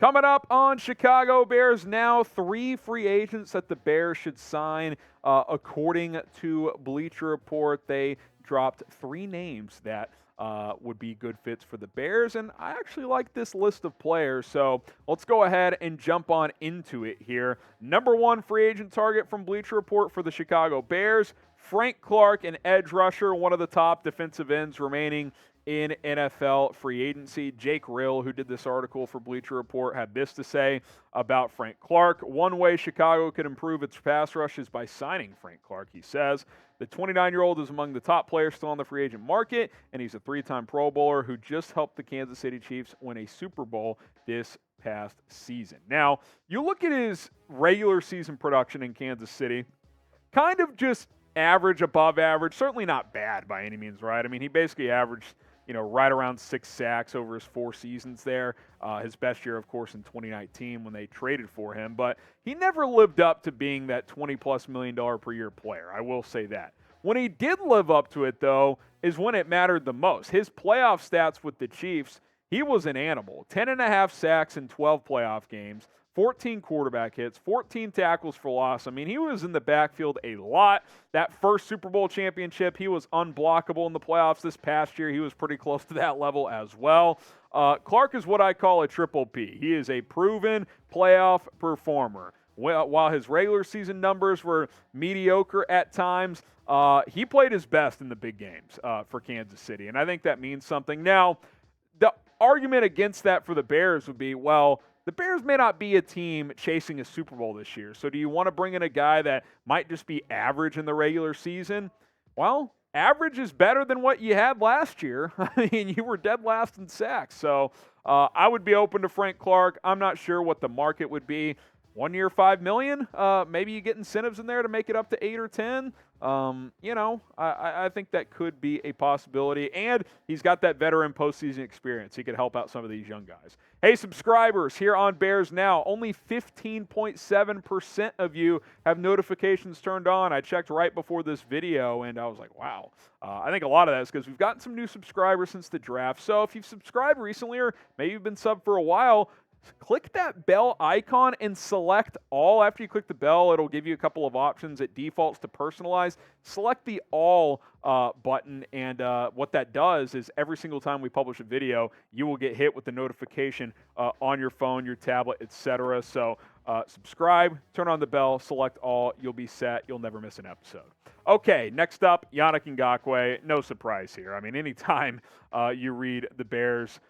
Coming up on Chicago Bears Now, 3 free agents that the Bears should sign. According to Bleacher Report, they dropped 3 names that would be good fits for the Bears, and I actually like this list of players, so let's go ahead and jump on into it here. Number 1 free agent target from Bleacher Report for the Chicago Bears, Frank Clark, an edge rusher, one of the top defensive ends remaining in NFL free agency. Jake Rill, who did this article for Bleacher Report, had this to say about Frank Clark. One way Chicago could improve its pass rush is by signing Frank Clark, he says. The 29-year-old is among the top players still on the free agent market, and he's a 3-time Pro Bowler who just helped the Kansas City Chiefs win a Super Bowl this past season. Now, you look at his regular season production in Kansas City, kind of just average, above average, certainly not bad by any means, right? I mean, he basically averaged right around 6 sacks over his 4 seasons there. His best year, of course, in 2019 when they traded for him. But he never lived up to being that $20+ million per year player. I will say that. When he did live up to it, though, is when it mattered the most. His playoff stats with the Chiefs, he was an animal. 10.5 sacks in 12 playoff games. 14 quarterback hits, 14 tackles for loss. I mean, he was in the backfield a lot. That first Super Bowl championship, he was unblockable in the playoffs. This past year, he was pretty close to that level as well. Clark is what I call a triple P. He is a proven playoff performer. While his regular season numbers were mediocre at times, he played his best in the big games for Kansas City, and I think that means something. Now, the argument against that for the Bears would be, well, the Bears may not be a team chasing a Super Bowl this year, so do you want to bring in a guy that might just be average in the regular season? Well, average is better than what you had last year. I mean, you were dead last in sacks, so I would be open to Frank Clark. I'm not sure what the market would be. 1 year, $5 million. Maybe you get incentives in there to make it up to 8 or 10. I think that could be a possibility. And he's got that veteran postseason experience. He could help out some of these young guys. Hey, subscribers here on Bears Now, only 15.7% of you have notifications turned on. I checked right before this video, and I was like, wow. I think a lot of that is because we've gotten some new subscribers since the draft. So if you've subscribed recently or maybe you've been subbed for a while, click that bell icon and select all. After you click the bell, it'll give you a couple of options. It defaults to personalize. Select the all button, and what that does is every single time we publish a video, you will get hit with the notification on your phone, your tablet, etc. So subscribe, turn on the bell, select all. You'll be set. You'll never miss an episode. Okay, next up, Yannick Ngakoue. No surprise here. I mean, anytime you read the Bears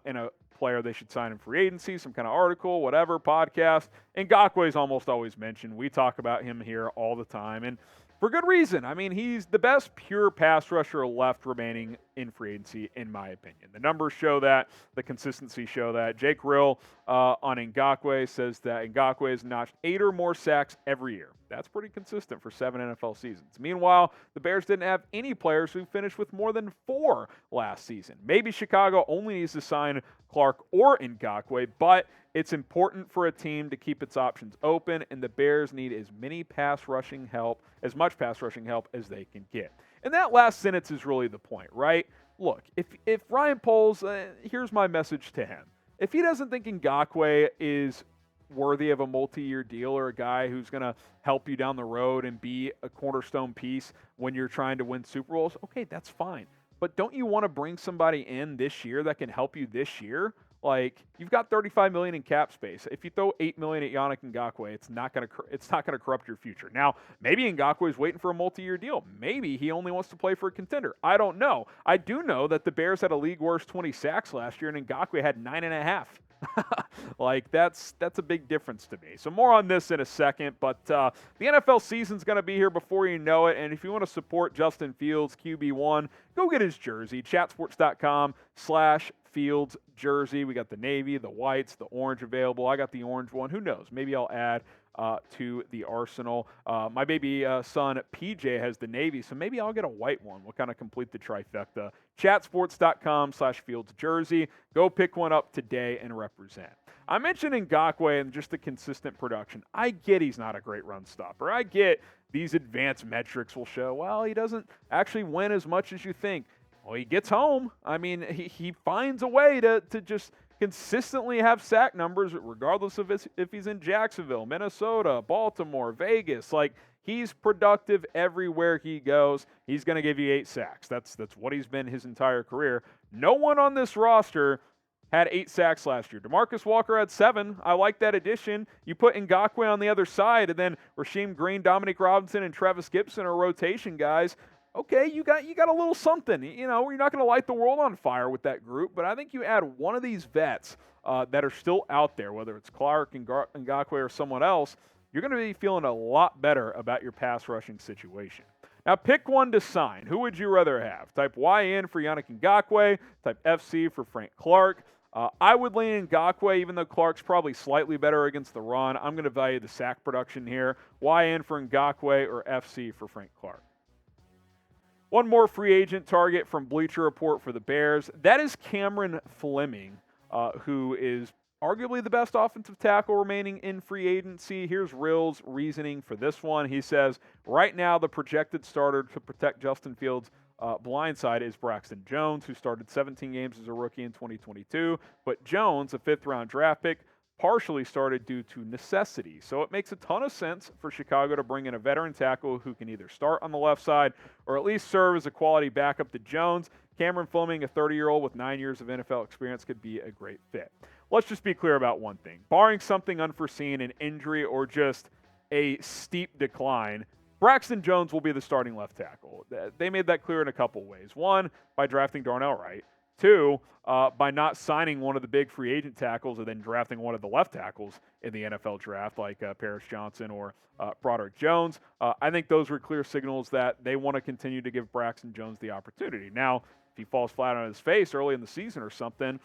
in a player they should sign in free agency, some kind of article, whatever, podcast, Ngakoue is almost always mentioned. We talk about him here all the time, and for good reason. I mean, he's the best pure pass rusher left remaining in free agency, in my opinion. The numbers show that. The consistency show that. Jake Rill on Ngakoue says that Ngakoue has notched 8 or more sacks every year. That's pretty consistent for 7 NFL seasons. Meanwhile, the Bears didn't have any players who finished with more than 4 last season. Maybe Chicago only needs to sign Clark or Ngakoue, but it's important for a team to keep its options open, and the Bears need as much pass rushing help as they can get. And that last sentence is really the point, right? Look, if Ryan Poles, here's my message to him. If he doesn't think Ngakoue is worthy of a multi-year deal or a guy who's going to help you down the road and be a cornerstone piece when you're trying to win Super Bowls, okay, that's fine. But don't you want to bring somebody in this year that can help you this year? Like, you've got $35 million in cap space. If you throw $8 million at Yannick Ngakoue, it's not going to corrupt your future. Now, maybe Ngakoue is waiting for a multi-year deal. Maybe he only wants to play for a contender. I don't know. I do know that the Bears had a league worst 20 sacks last year, and Ngakoue had 9.5. Like, that's a big difference to me. So more on this in a second, but the NFL season's going to be here before you know it, and if you want to support Justin Fields, QB1, go get his jersey, chatsports.com/Fields jersey. We got the navy, the whites, the orange available. I got the orange one. Who knows? Maybe I'll add to the arsenal. My baby son, PJ, has the navy, so maybe I'll get a white one. We'll kind of complete the trifecta. Chatsports.com/Fields jersey. Go pick one up today and represent. I mentioned Ngakoue and just the consistent production. I get he's not a great run stopper. I get these advanced metrics will show, well, he doesn't actually win as much as you think. Well, he gets home. I mean, he finds a way to just consistently have sack numbers regardless of if he's in Jacksonville, Minnesota, Baltimore, Vegas. Like, he's productive everywhere he goes. He's going to give you 8 sacks. That's what he's been his entire career. No one on this roster had 8 sacks last year. DeMarcus Walker had 7. I like that addition. You put Ngakoue on the other side, and then Rasheem Green, Dominic Robinson, and Travis Gibson are rotation guys. Okay, you got a little something. You know, you're not going to light the world on fire with that group, but I think you add one of these vets that are still out there, whether it's Clark and Ngakoue or someone else, you're going to be feeling a lot better about your pass rushing situation. Now, pick one to sign. Who would you rather have? Type YN for Yannick Ngakoue, type FC for Frank Clark. I would lean Ngakoue, even though Clark's probably slightly better against the run. I'm going to value the sack production here. YN for Ngakoue or FC for Frank Clark. One more free agent target from Bleacher Report for the Bears. That is Cameron Fleming, who is arguably the best offensive tackle remaining in free agency. Here's Rill's reasoning for this one. He says, right now the projected starter to protect Justin Fields' blind side is Braxton Jones, who started 17 games as a rookie in 2022. But Jones, a 5th-round draft pick, partially started due to necessity. So it makes a ton of sense for Chicago to bring in a veteran tackle who can either start on the left side or at least serve as a quality backup to Jones. Cameron Fleming, a 30-year-old with 9 years of NFL experience, could be a great fit. Let's just be clear about one thing. Barring something unforeseen, an injury, or just a steep decline, Braxton Jones will be the starting left tackle. They made that clear in a couple ways. One, by drafting Darnell Wright. 2, by not signing one of the big free agent tackles and then drafting one of the left tackles in the NFL draft, like Paris Johnson or Broderick Jones. I think those were clear signals that they want to continue to give Braxton Jones the opportunity. Now, if he falls flat on his face early in the season or something,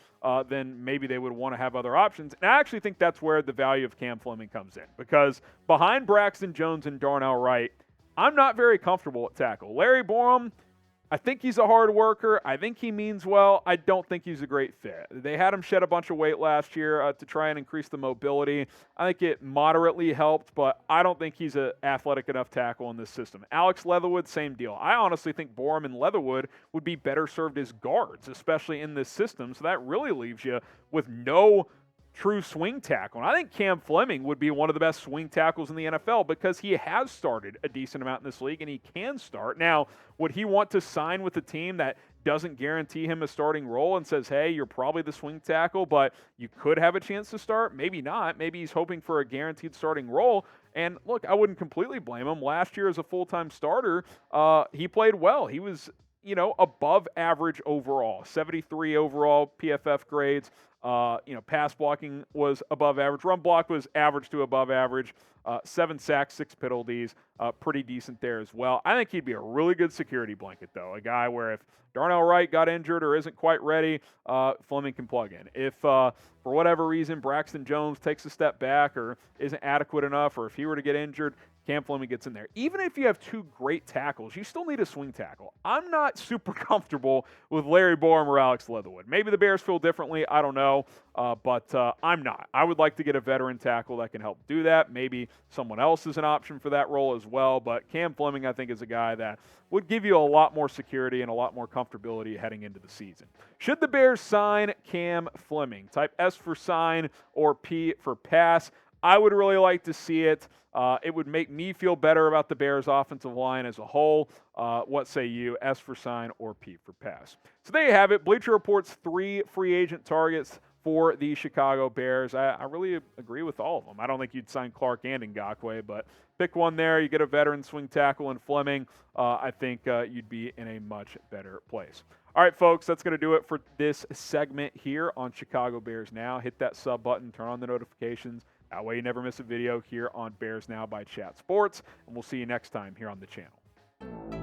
then maybe they would want to have other options. And I actually think that's where the value of Cam Fleming comes in, because behind Braxton Jones and Darnell Wright, I'm not very comfortable at tackle. Larry Borom, I think he's a hard worker. I think he means well. I don't think he's a great fit. They had him shed a bunch of weight last year to try and increase the mobility. I think it moderately helped, but I don't think he's an athletic enough tackle in this system. Alex Leatherwood, same deal. I honestly think Borom and Leatherwood would be better served as guards, especially in this system. So that really leaves you with no true swing tackle. And I think Cam Fleming would be one of the best swing tackles in the NFL because he has started a decent amount in this league and he can start. Now, would he want to sign with a team that doesn't guarantee him a starting role and says, hey, you're probably the swing tackle, but you could have a chance to start? Maybe not. Maybe he's hoping for a guaranteed starting role. And look, I wouldn't completely blame him. Last year as a full-time starter, he played well. He was, above average overall, 73 overall PFF grades. Pass blocking was above average. Run block was average to above average. 7 sacks, 6 penalties, pretty decent there as well. I think he'd be a really good security blanket, though. A guy where if Darnell Wright got injured or isn't quite ready, Fleming can plug in. If, for whatever reason, Braxton Jones takes a step back or isn't adequate enough, or if he were to get injured, Cam Fleming gets in there. Even if you have 2 great tackles, you still need a swing tackle. I'm not super comfortable with Larry Borom or Alex Leatherwood. Maybe the Bears feel differently. I don't know. But I'm not. I would like to get a veteran tackle that can help do that. Maybe someone else is an option for that role as well. But Cam Fleming, I think, is a guy that would give you a lot more security and a lot more comfortability heading into the season. Should the Bears sign Cam Fleming? Type S for sign or P for pass. I would really like to see it. It would make me feel better about the Bears' offensive line as a whole. What say you? S for sign or P for pass? So there you have it. Bleacher Report's 3 free agent targets for the Chicago Bears. I really agree with all of them. I don't think you'd sign Clark and Ngakoue, but pick one there. You get a veteran swing tackle in Fleming. I think you'd be in a much better place. All right, folks, that's going to do it for this segment here on Chicago Bears Now. Hit that sub button, turn on the notifications. That way you never miss a video here on Bears Now by Chat Sports. And we'll see you next time here on the channel.